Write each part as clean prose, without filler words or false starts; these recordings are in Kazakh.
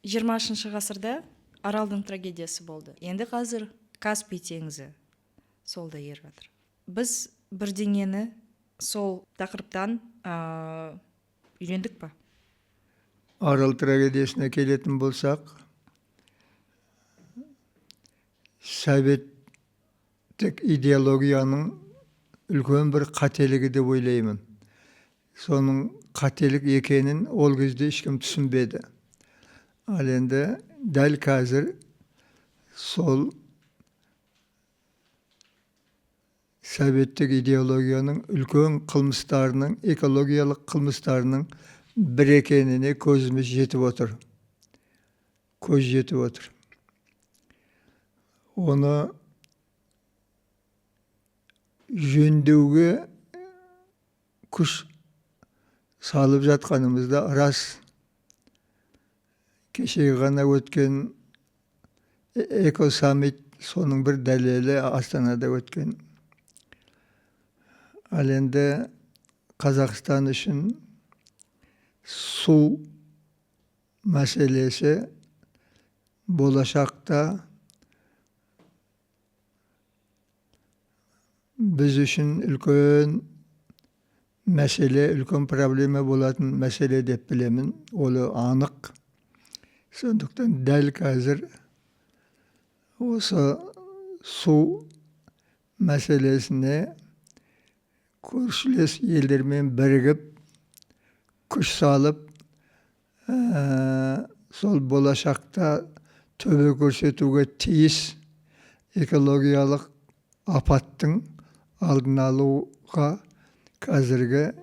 20 ғасырда аралдың трагедиясы болды. Енді қазір Каспий теңізі солда еріп жатыр. Біз бірдеңені сол тақырыптан үйрендік па? Арал трагедиясына келетін болсақ, советтік идеологияның үлкен бір қателігі деп ойлаймын. Соның қателік екенін ол кезде ешкім түсінбеді. Ал енді дәл қазір сол советтік идеологияның үлкен қылмыстарының, экологиялық қылмыстарының бір екеніне көзіміз жетіп отыр. Көз жетіп отыр. Оны жөндеуге күш салып жатқанымызда рас. Кешегі ғана өткен экосаммит соның бір дәлелі Астанада өткен. Ал енді Қазақстан үшін су мәселесі болашақта біз үшін үлкен мәселе, үлкен проблема болатын мәселе деп білемін. Олы анық. Сондықтан дәл қазір осы су мәселесіне көршілес елдермен бірігіп, күш салып, сол болашақта төбе көрсетуге тиіс экологиялық апаттың алдын алуға қазіргі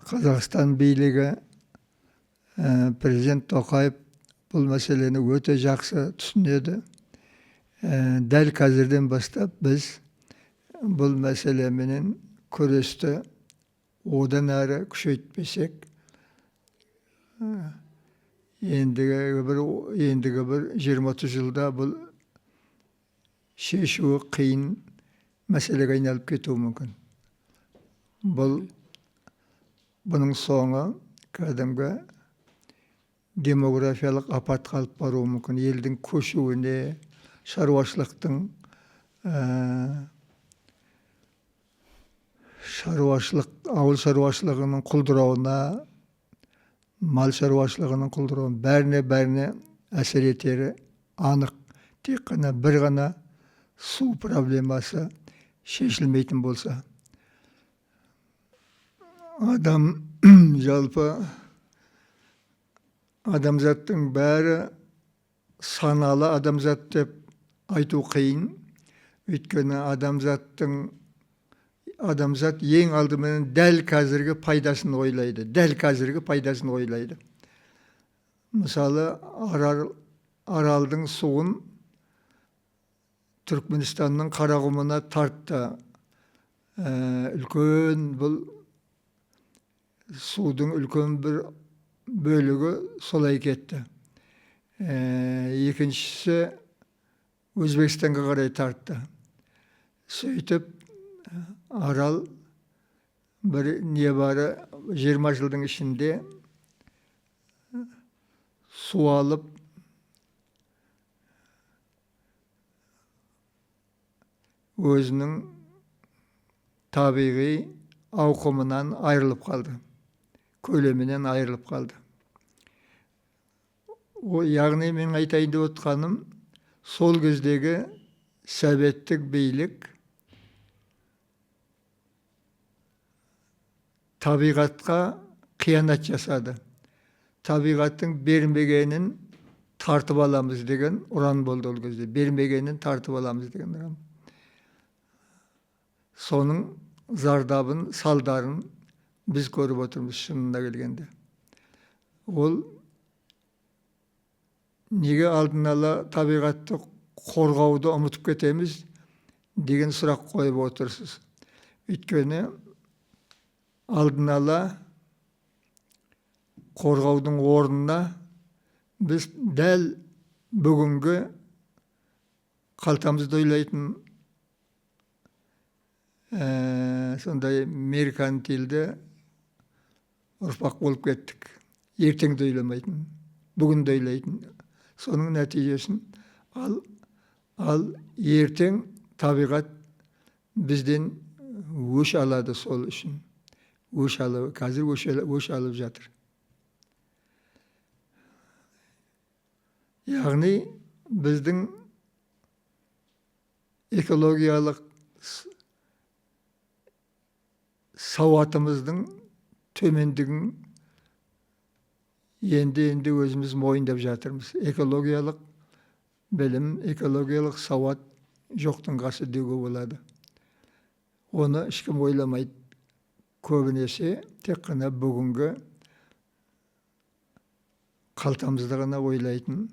Қазақстан билігі, президент Тоқаев бұл мәселені өте жақсы түсінеді. Дәл қазірден бастап біз бұл мәселеменен күресті одан әрі күшейтпесек, ендігі бір 20-30 жылда бұл шешуі қиын мәселеге айналып кетуі мүмкін. Бұның соңы кәдімгі демографиялық апатқа алып баруы мүмкін. Елдің көшуіне, ауыл шаруашылығының құлдырауына, мал шаруашылығының құлдырауына, бәріне әсер етері анық. Тек қана бір ғана су проблемасы шешілмейтін болса. Жалпы адамзаттың бәрі саналы адамзат деп айту қиын. Өйткені адамзат ең алдымен дәл қазіргі пайдасын ойлайды. Мысалы, Аралдың суын Түркменстанның Қарақұмына тартты. Үлкен бұл судың үлкен бір бөлігі солай кетті. Екіншісі Өзбекстанға қарай тартты. Сөйтіп, Арал бір небары 20 жылдың ішінде су алып, өзінің табиғи ауқымынан айырылып қалды. Көлемінен айырылып қалды. Яғни мен айтайын деп отқаным, сол кездегі советтік билік табиғатқа қиянат жасады. Табиғаттың бермегенін тартып аламыз деген ұран болды ол кезде. Бермегенін тартып аламыз деген ұран. Соның зардабын, салдарын біз көріп отырмыз шынында келгенде. Ол неге алдын ала табиғатты қорғауды ұмытып кетеміз деген сұрақ қойып отырсыз. Өйткені алдын ала қорғаудың орнына біз дәл бүгінгі қалтамызды ойлайтын сондай меркантилді ұрпақ болып кеттік. Ертеңді ойламайтын. бүгінді ойлайтын. Соның нәтижесін ал ертең табиғат бізден өш алады сол үшін. Қазір өш алып жатыр. Яғни біздің экологиялық сауатымыздың төмендігін енді өзіміз мойындап жатырмыз. Экологиялық білім, экологиялық сауат жоқтың қасы деуге болады. Оны ешкім ойламайды. Көбінесе тек қана бүгінгі қалтамызды ғана ойлайтын.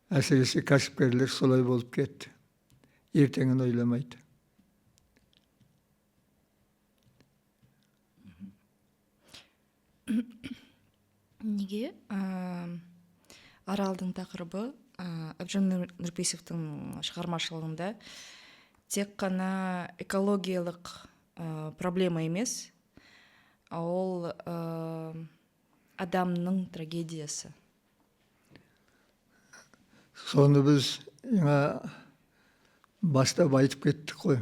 Әсіресе кәсіпкерлер солай болып кетті. Ертеңін ойламайды. Неге аралдың тақырыбы Әбжан Нұрпейісовтың шығармашылығында тек қана экологиялық проблема емес, ол адамның трагедиясы. Соны біз бастап айтып кеттік қой.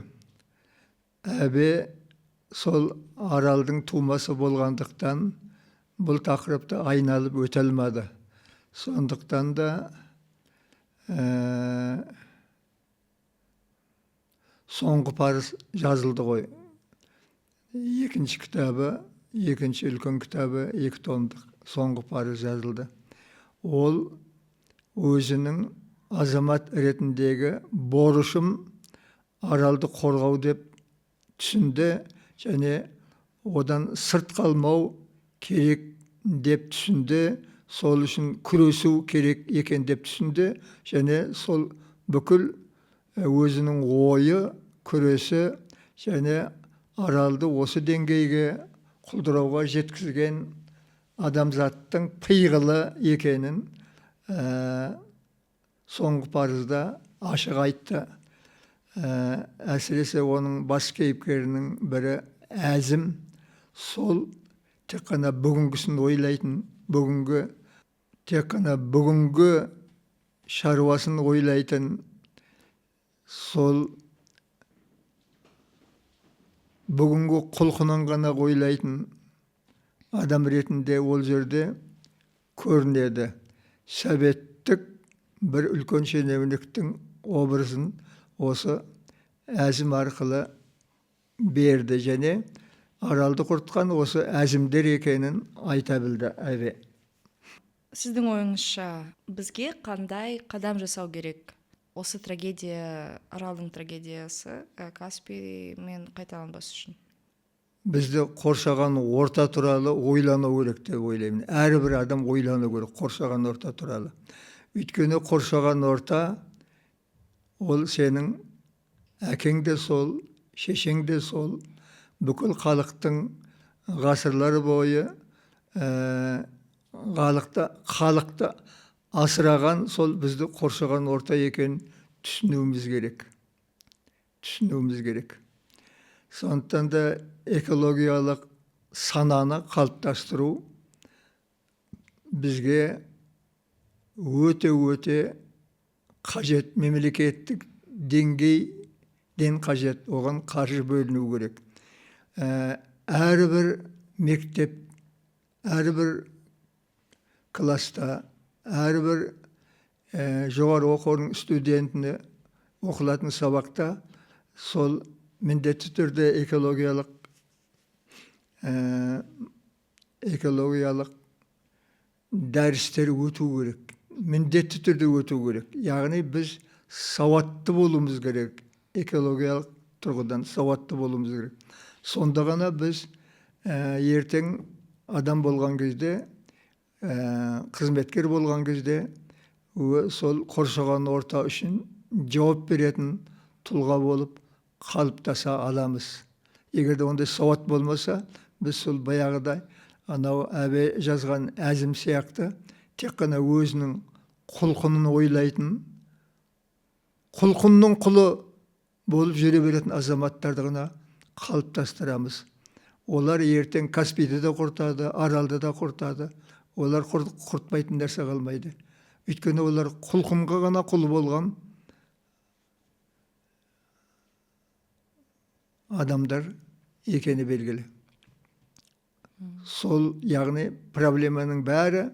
Әбе сол аралдың тумасы болғандықтан бұл тақырыпты айналып өте алмады. Сондықтан да соңғы парыз жазылды ғой. Екінші кітабы, екінші үлкен кітабы, 2 томдық соңғы парыз жазылды. Ол өзінің азамат ретіндегі борышым аралды қорғау деп түсінді, және одан сырт қалмау керек деп түсінді, сол үшін күресу керек екен деп түсінді, және сол бүкіл өзінің ойы, күресі және аралды осы деңгейге құлдырауға жеткізген адамзаттың пиғылы екенін соңғы парызда ашық айтты. Әсіресе оның бас кейіпкерінің бірі Әзім, сол тек қана бүгінгісін ойлайтын, тек қана бүгінгі шаруасын ойлайтын, сол бүгінгі құлқынан ғана ойлайтын адам ретінде ол жерде көрінеді. Советтік бір үлкен шенеуніктің образын осы Әзім арқылы берді, және аралды құртқан осы әзімдер екенін айта білді әбе. Сіздің ойыңызша бізге қандай қадам жасау керек? Осы трагедия, аралдың трагедиясы Каспиймен қайталанбас үшін. Бізді қоршаған орта туралы ойлану керек деп ойлаймын. Әрбір адам ойлану керек қоршаған орта туралы. Өйткені қоршаған орта ол сенің әкең де сол, шешең де сол, бүкіл халықтың ғасырлар бойы халықты асыраған сол бізді қоршаған орта екен түсінуіміз керек. Сондықтан да экологиялық сананы қалыптастыру бізге өте қажет, мемлекеттік деңгейден қажет, оған қаржы бөліну керек. Әрбір мектеп, әрбір класста, әрбір жоғары оқу орнының студентіне оқылатын сабақта сол міндетті түрде экологиялық дәрістер өту керек. Міндетті түрде өту керек. Яғни біз сауатты болуымыз керек. Экологиялық тұрғыдан сауатты болуымыз керек. Сонда ғана біз ертең адам болған кезде, қызметкер болған кезде, сол қоршаған орта үшін жауап беретін тұлға болып қалыптаса аламыз. Егер де ондай сауат болмаса, біз сол баяғыдай анау әбе жазған Әзім сияқты тек қана өзінің құлқынын ойлайтын, құлқынның құлы болып жүре беретін азаматтарды ғана қалыптастырамыз. Олар ертең Каспийді де құртады, Аралды да құртады. Олар құртпайтын нәрсе қалмайды. Өйткені олар құлқынға ғана құл болған адамдар екені белгілі. Сол, яғни проблеманың бәрі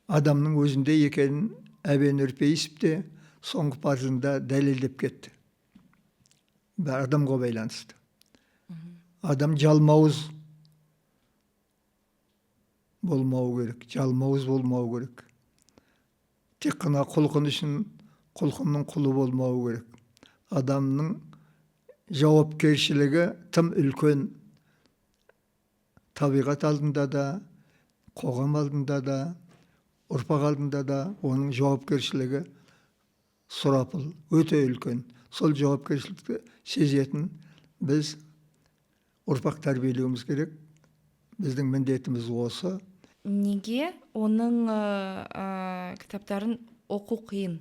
адамның өзінде екенін Әбен Нұрпейісов те соңғы парызында дәлелдеп кетті. Бәрі адамға байланысты. Адам жалмауыз болмау керек, жалмауыз болмау керек. Тек қана құлқын үшін құлқынның құлы болмау керек. Адамның жауапкершілігі тым үлкен. Табиғат алдында да, қоғам алдында да, ұрпақ алдында да оның жауапкершілігі сұрапыл, өте үлкен. Сол жауапкершілікті сезетін біз ұрпақ тәрбиелеуіміз керек. Біздің міндетіміз осы. Неге оның кітаптарын оқу қиын?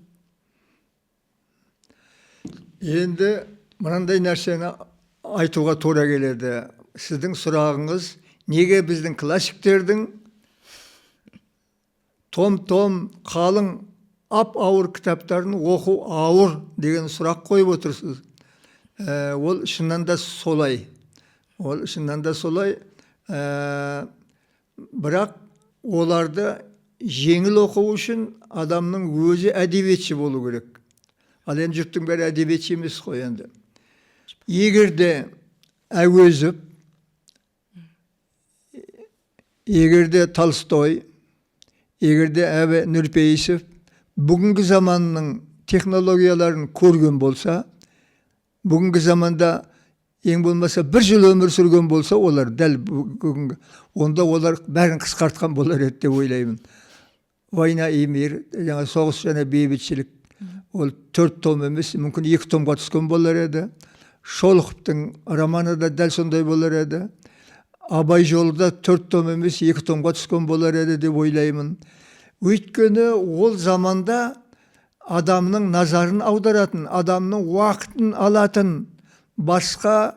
Енді мынандай нәрсені айтуға тура келеді. Сіздің сұрағыңыз, неге біздің классиктердің том-том, қалың, ап-ауыр кітаптарын оқу ауыр деген сұрақ қойып отырсыз. Ол шыннан да солай. Бірақ оларды жеңіл оқу үшін адамның өзі әдебиетші болу керек. Ал енді жұрттың бәрі әдебиетші емес қой енді. Егерде Әуезов, егерде Толстой, егерде Әбен Нұрпейісов бүгінгі заманның технологияларын көрген болса, бүгінгі заманда ең болмаса бір жыл өмір сүрген болса, олар дәл бүгінгі, онда олар бәрін қысқартқан болар еді деп ойлаймын. Война и мир, жаңа соғыс және бейбітшілік, ол 4 том емес, мүмкін 2 томға түскен болар еді. Шолоховтың романы да дәл сондай болар еді. Абай жолы да 4 том емес, 2 томға түскен болар еді деп ойлаймын. Өйткені ол заманда адамның назарын аударатын, адамның уақытын алатын басқа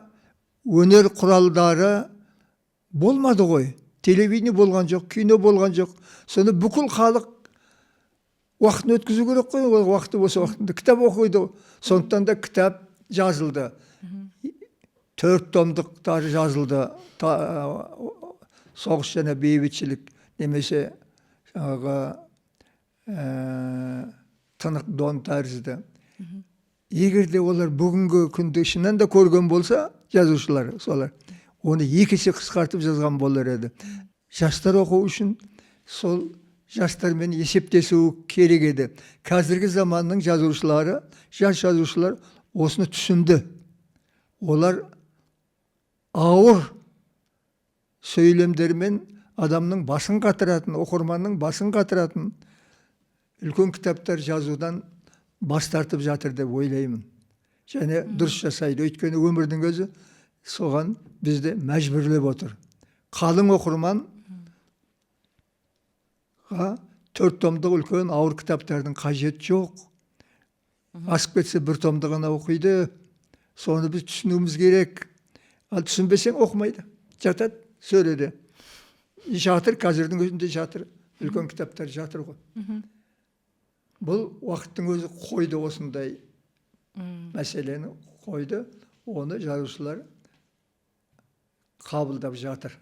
өнер құралдары болмады ғой. Телевидение болған жоқ, кино болған жоқ. Соны бүкіл халық уақытын өткізу керек қой, уақыты болса уақытында кітап оқиды. Сондықтан да кітап жазылды. 4 томдықтар жазылды. Соғыс және бейбітшілік немесе тынық дон тәрізді. Егерде олар бүгінгі күнді шыннан да көрген болса, жазушылар солар, оны 2 есе қысқартып жазған болар еді. Жастар оқу үшін сол жастармен есептесу керек еді. Қазіргі заманның жазушылары, жас жазушылар осыны түсінді. Олар ауыр сөйлемдермен адамның басын қатыратын, оқырманның басын қатыратын үлкен кітаптар жазудан бас тартып жатыр деп ойлаймын. Және дұрыс жасайды. Өйткені өмірдің өзі соған бізді мәжбүрлеп отыр. Қалың оқырманға 4 томдық үлкен ауыр кітаптардың қажет жоқ. Асып кетсе 1 томды ғана оқиды. Соны біз түсінуіміз керек. Ал түсінбесең оқымайды. Жатады сөреде. Жатыр, қазірдің өзінде жатыр. Үлкен кітаптар жатыр ғой. Бұл уақыттың өзі қойды осындай мәселені қойды. Оны жазушылар қабылдап жатыр.